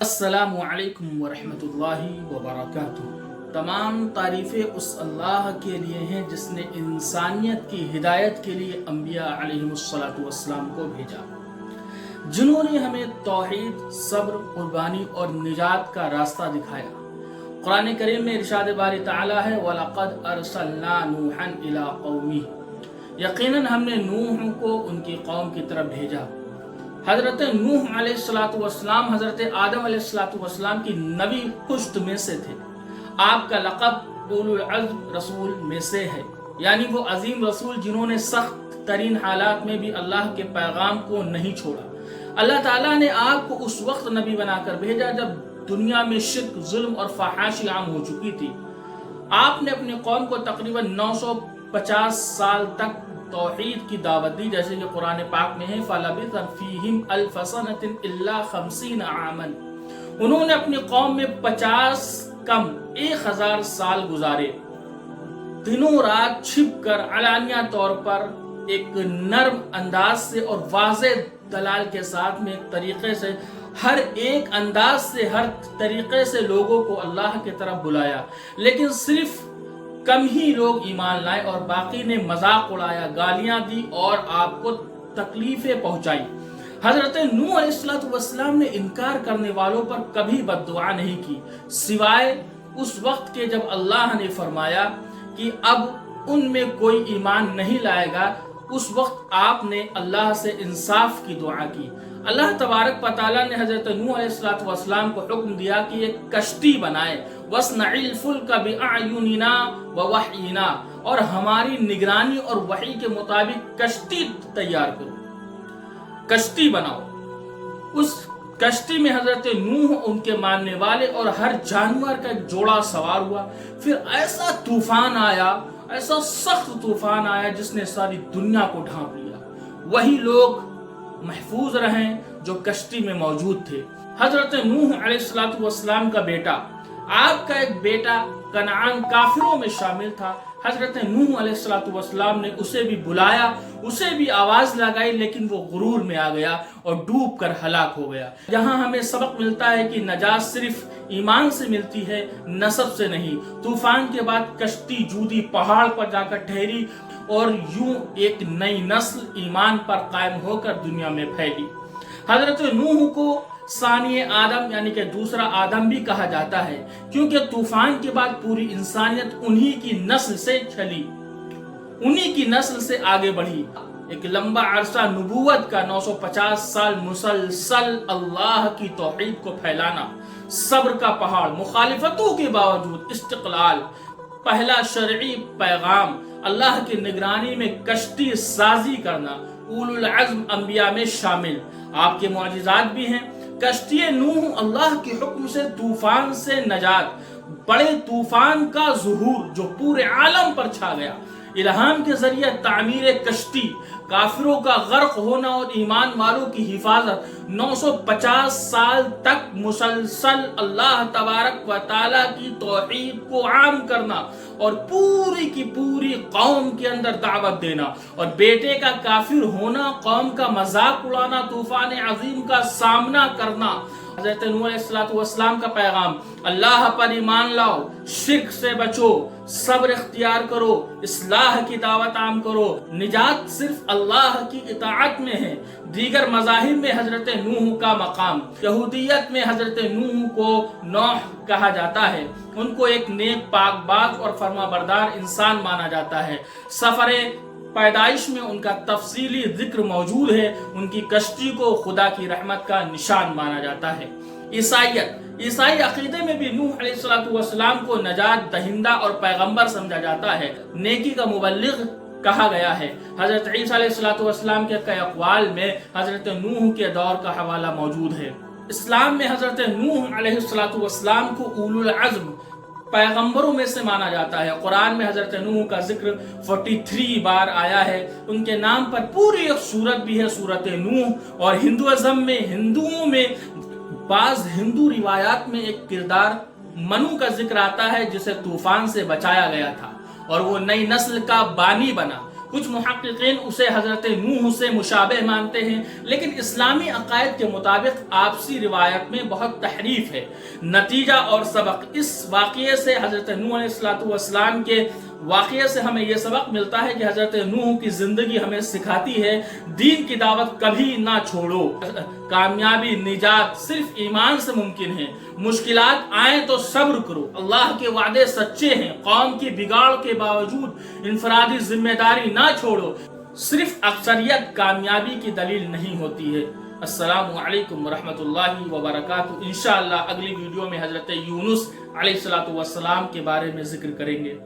السلام علیکم ورحمۃ اللہ وبرکاتہ۔ تمام تعریفیں اس اللہ کے لیے ہیں جس نے انسانیت کی ہدایت کے لیے انبیاء علیہم السلام کو بھیجا، جنہوں نے ہمیں توحید، صبر، قربانی اور نجات کا راستہ دکھایا۔ قرآن کریم میں ارشاد باری تعالی ہے وَلَقَدْ أَرْسَلْنَا نُوحًا إِلَىٰ قَوْمِهِ، یقیناً ہم نے نوح کو ان کی قوم کی طرف بھیجا۔ حضرت نوح علیہ السلام حضرت آدم علیہ السلام کی نبی پشت میں سے تھے۔ آپ کا لقب اولو العزم رسول میں سے ہے، یعنی وہ عظیم رسول جنہوں نے سخت ترین حالات میں بھی اللہ کے پیغام کو نہیں چھوڑا۔ اللہ تعالیٰ نے آپ کو اس وقت نبی بنا کر بھیجا جب دنیا میں شرک، ظلم اور فحاشی عام ہو چکی تھی۔ آپ نے اپنی قوم کو تقریباً 950 سال تک توحید کی دعوت دی، جیسے کہ قرآن پاک میں ہے فَلَبِثَ فِيهِمْ أَلْفَ سَنَةٍ إِلَّا 50 عَامًا۔ انہوں نے اپنی قوم میں 50 کم 1000 سال گزارے، دنوں رات چھپ کر علانیہ طور پر ایک نرم انداز سے اور واضح دلال کے ساتھ میں ایک طریقے سے، ہر ایک انداز سے، ہر طریقے سے لوگوں کو اللہ کی طرف بلایا، لیکن صرف کم ہی لوگ ایمان لائے اور باقی نے مذاق اڑایا، گالیاں دی اور آپ کو تکلیفیں پہنچائی۔ حضرت نوح علیہ السلام نے انکار کرنے والوں پر کبھی بد دعا نہیں کی، سوائے اس وقت کے جب اللہ نے فرمایا کہ اب ان میں کوئی ایمان نہیں لائے گا۔ اس وقت آپ نے اللہ سے انصاف کی دعا کی۔ اللہ تبارک و تعالیٰ نے حضرت نوح علیہ السلام کو حکم دیا کہ ایک کشتی بنائے، وَاصْنَعِ الْفُلْكَ بِأَعْيُنِنَا وَوَحْيِنَا، اور ہماری نگرانی اور وحی کے مطابق کشتی تیار کرو، کشتی بناؤ۔ اس کشتی میں حضرت نوح، ان کے ماننے والے اور ہر جانور کا ایک جوڑا سوار ہوا۔ پھر ایسا طوفان آیا، ایسا سخت طوفان آیا جس نے ساری دنیا کو ڈھانپ لیا۔ وہی لوگ محفوظ رہیں جو کشتی میں موجود تھے۔ حضرت نوح علیہ السلام کا بیٹا، آپ کا ایک بیٹا کنعان کافروں میں شامل تھا۔ حضرت نوح علیہ السلام نے اسے بھی بلایا، اسے بھی آواز لگائی، لیکن وہ غرور میں آ گیا اور ڈوب کر ہلاک ہو گیا۔ یہاں ہمیں سبق ملتا ہے کہ نجات صرف ایمان سے ملتی ہے، نسب سے نہیں۔ طوفان کے بعد کشتی جودی پہاڑ پر جا کر ٹھہری اور یوں ایک نئی نسل ایمان پر قائم ہو کر دنیا میں پھیلی۔ حضرت نوح کو ثانی آدم یعنی کہ دوسرا آدم بھی کہا جاتا ہے، کیونکہ طوفان کے بعد پوری انسانیت انہی کی نسل سے چلی، انہی کی نسل سے آگے بڑھی۔ ایک لمبا عرصہ نبوت کا، 950 سال مسلسل اللہ کی توحید کو پھیلانا، صبر کا پہاڑ، مخالفتوں کے باوجود استقلال، پہلا شرعی پیغام، اللہ کی نگرانی میں کشتی سازی کرنا، اولو العزم انبیاء میں شامل۔ آپ کے معجزات بھی ہیں۔ کشتی نوح اللہ کے حکم سے طوفان سے نجات، بڑے طوفان کا ظہور جو پورے عالم پر چھا گیا، الہام کے ذریعے تعمیر کشتی، کافروں کا غرق ہونا اور ایمان والوں کی حفاظت، 950 سال تک مسلسل اللہ تبارک و تعالیٰ کی توحید کو عام کرنا اور پوری کی پوری قوم کے اندر دعوت دینا، اور بیٹے کا کافر ہونا، قوم کا مذاق اڑانا، طوفان عظیم کا سامنا کرنا۔ حضرت نوح علیہ السلام کا پیغام، اللہ پر ایمان لاؤ، شرک سے بچو، صبر اختیار کرو، اصلاح کی دعوت عام کرو، نجات صرف اللہ کی اطاعت میں ہے۔ دیگر مذاہب میں حضرت نوح کا مقام، یہودیت میں حضرت نوح کو نوح کہا جاتا ہے، ان کو ایک نیک، پاک باز اور فرما بردار انسان مانا جاتا ہے۔ سفر پیدائش میں ان کا تفصیلی ذکر موجود ہے، ان کی کشتی کو خدا کی رحمت کا نشان مانا جاتا ہے۔ عیسائی عقیدے میں بھی نوح علیہ السلام کو نجات دہندہ اور پیغمبر سمجھا جاتا ہے، نیکی کا مبلغ کہا گیا ہے۔ حضرت عیسیٰ علیہ السلام کے کئی اقوال میں حضرت نوح کے دور کا حوالہ موجود ہے۔ اسلام میں حضرت نوح علیہ السلام کو اولو العزم پیغمبروں میں سے مانا جاتا ہے۔ قرآن میں حضرت نوح کا ذکر 43 بار آیا ہے۔ ان کے نام پر پوری ایک سورت بھی ہے، سورت نوح۔ اور ہندوؤں میں بعض ہندو روایات میں ایک کردار منو کا ذکر آتا ہے، جسے طوفان سے بچایا گیا تھا اور وہ نئی نسل کا بانی بنا۔ کچھ محققین اسے حضرت نوح سے مشابہ مانتے ہیں، لیکن اسلامی عقائد کے مطابق آپسی روایت میں بہت تحریف ہے۔ نتیجہ اور سبق اس واقعے سے، حضرت نوح علیہ السلام کے واقعے سے ہمیں یہ سبق ملتا ہے کہ حضرت نوح کی زندگی ہمیں سکھاتی ہے دین کی دعوت کبھی نہ چھوڑو۔ کامیابی نجات صرف ایمان سے ممکن ہے۔ مشکلات آئیں تو صبر کرو، اللہ کے وعدے سچے ہیں۔ قوم کی بگاڑ کے باوجود انفرادی ذمہ داری نہ چھوڑو۔ صرف اکثریت کامیابی کی دلیل نہیں ہوتی ہے۔ السلام علیکم ورحمۃ اللہ وبرکاتہ۔ انشاءاللہ اگلی ویڈیو میں حضرت یونس علیہ السلام کے بارے میں ذکر کریں گے۔